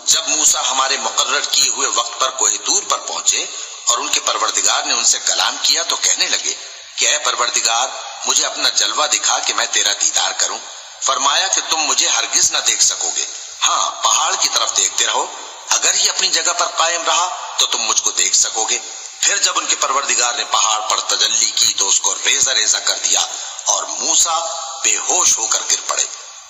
جب موسیٰ ہمارے مقرر کیے ہوئے وقت پر کوہ طور پر پہنچے اور ان کے پروردگار نے ان سے کلام کیا تو کہنے لگے کہ اے پروردگار مجھے اپنا جلوہ دکھا کہ میں تیرا دیدار کروں۔ فرمایا کہ تم مجھے ہرگز نہ دیکھ سکو گے، ہاں پہاڑ کی طرف دیکھتے رہو، اگر یہ اپنی جگہ پر قائم رہا تو تم مجھ کو دیکھ سکو گے۔ پھر جب ان کے پروردگار نے پہاڑ پر تجلی کی تو اس کو ریزہ ریزہ کر دیا اور موسیٰ بے ہوش ہو کر گر پڑے۔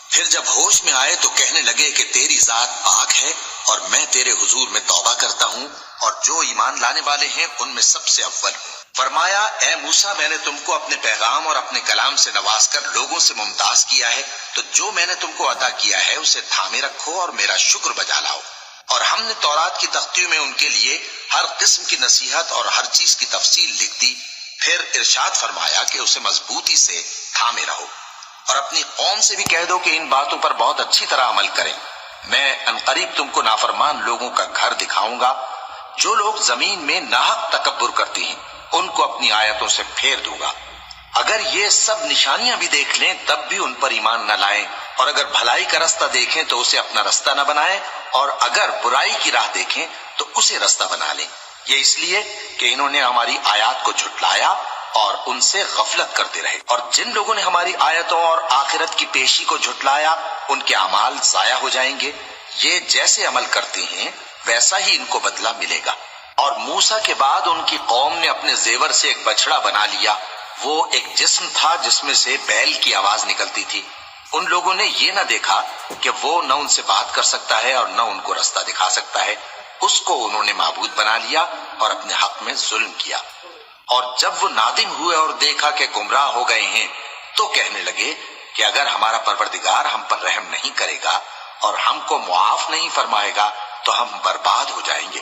پھر جب ہوش میں آئے تو کہنے لگے کہ تیری ذات پاک ہے اور میں تیرے حضور میں توبہ کرتا ہوں اور جو ایمان لانے والے ہیں ان میں سب سے اول ہوں۔ فرمایا اے موسیٰ میں نے تم کو اپنے پیغام اور اپنے کلام سے نواز کر لوگوں سے ممتاز کیا ہے، تو جو میں نے تم کو عطا کیا ہے اسے تھامے رکھو اور میرا شکر بجا لاؤ۔ اور ہم نے تورات کی تختیوں میں ان کے لیے ہر قسم کی نصیحت اور ہر چیز کی تفصیل لکھ دی۔ پھر ارشاد فرمایا کہ اسے مضبوطی سے تھامے رہو اور اپنی قوم سے بھی کہہ دو کہ ان باتوں پر بہت اچھی طرح عمل کریں۔ میں عنقریب تم کو نافرمان لوگوں کا گھر دکھاؤں گا۔ جو لوگ زمین میں ناحق تکبر کرتے ہیں ان کو اپنی آیتوں سے پھیر دوں گا۔ اگر یہ سب نشانیاں بھی دیکھ لیں تب بھی ان پر ایمان نہ لائیں، اور اگر بھلائی کا رستہ دیکھیں تو اسے اپنا رستہ نہ بنائیں، اور اگر برائی کی راہ دیکھیں تو اسے رستہ بنا لیں۔ یہ اس لیے کہ انہوں نے ہماری آیات کو جھٹلایا اور ان سے غفلت کرتے رہے، اور جن لوگوں نے ہماری آیتوں اور آخرت کی پیشی کو جھٹلایا ان کے اعمال ضائع ہو جائیں گے۔ یہ جیسے عمل کرتے ہیں ویسا ہی ان کو بدلہ ملے گا۔ اور موسیٰ کے بعد ان کی قوم نے اپنے زیور سے ایک بچڑا بنا لیا، وہ ایک جسم تھا جس میں سے بیل کی آواز نکلتی تھی۔ ان لوگوں نے یہ نہ دیکھا کہ وہ نہ ان سے بات کر سکتا ہے اور نہ ان کو رستہ دکھا سکتا ہے، اس کو انہوں نے معبود بنا لیا اور اپنے حق میں ظلم کیا۔ اور جب وہ نادم ہوئے اور دیکھا کہ گمراہ ہو گئے ہیں تو کہنے لگے کہ اگر ہمارا پروردگار ہم پر رحم نہیں کرے گا اور ہم کو معاف نہیں فرمائے گا تو ہم برباد ہو جائیں گے۔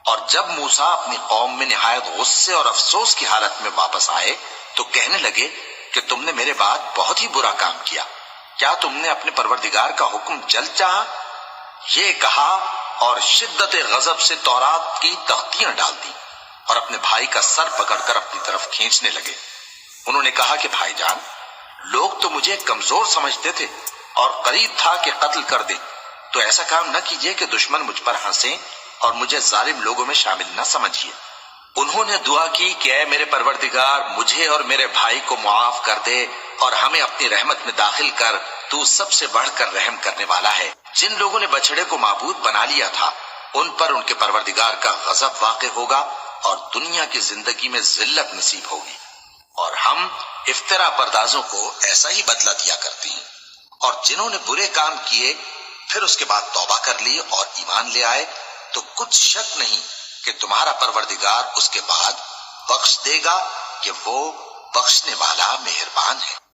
اور جب موسیٰ اپنی قوم میں نہایت غصے اور افسوس کی حالت میں واپس آئے تو کہنے لگے کہ تم نے میرے بعد بہت ہی برا کام کیا، کیا تم نے اپنے پروردگار کا حکم جلد چاہا؟ یہ کہا اور شدت غضب سے تورات کی تختیاں ڈال دی اور اپنے بھائی کا سر پکڑ کر اپنی طرف کھینچنے لگے۔ انہوں نے کہا کہ بھائی جان، لوگ تو مجھے کمزور سمجھتے تھے اور قریب تھا کہ قتل کر دیں، تو ایسا کام نہ کیجیے کہ دشمن مجھ پر ہنسیں اور مجھے ظالم لوگوں میں شامل نہ سمجھیے۔ انہوں نے دعا کی کہ اے میرے پروردگار مجھے اور میرے بھائی کو معاف کر دے اور ہمیں اپنی رحمت میں داخل کر، تو سب سے بڑھ کر رحم کرنے والا ہے۔ جن لوگوں نے بچڑے کو معبود بنا لیا تھا ان پر ان کے پروردگار کا غضب واقع ہوگا اور دنیا کی زندگی میں ذلت نصیب ہوگی، اور ہم افترا پردازوں کو ایسا ہی بدلہ دیا کرتے ہیں۔ اور جنہوں نے برے کام کیے پھر اس کے بعد توبہ کر لی اور ایمان لے آئے تو کچھ شک نہیں کہ تمہارا پروردگار اس کے بعد بخش دے گا کہ وہ بخشنے والا مہربان ہے۔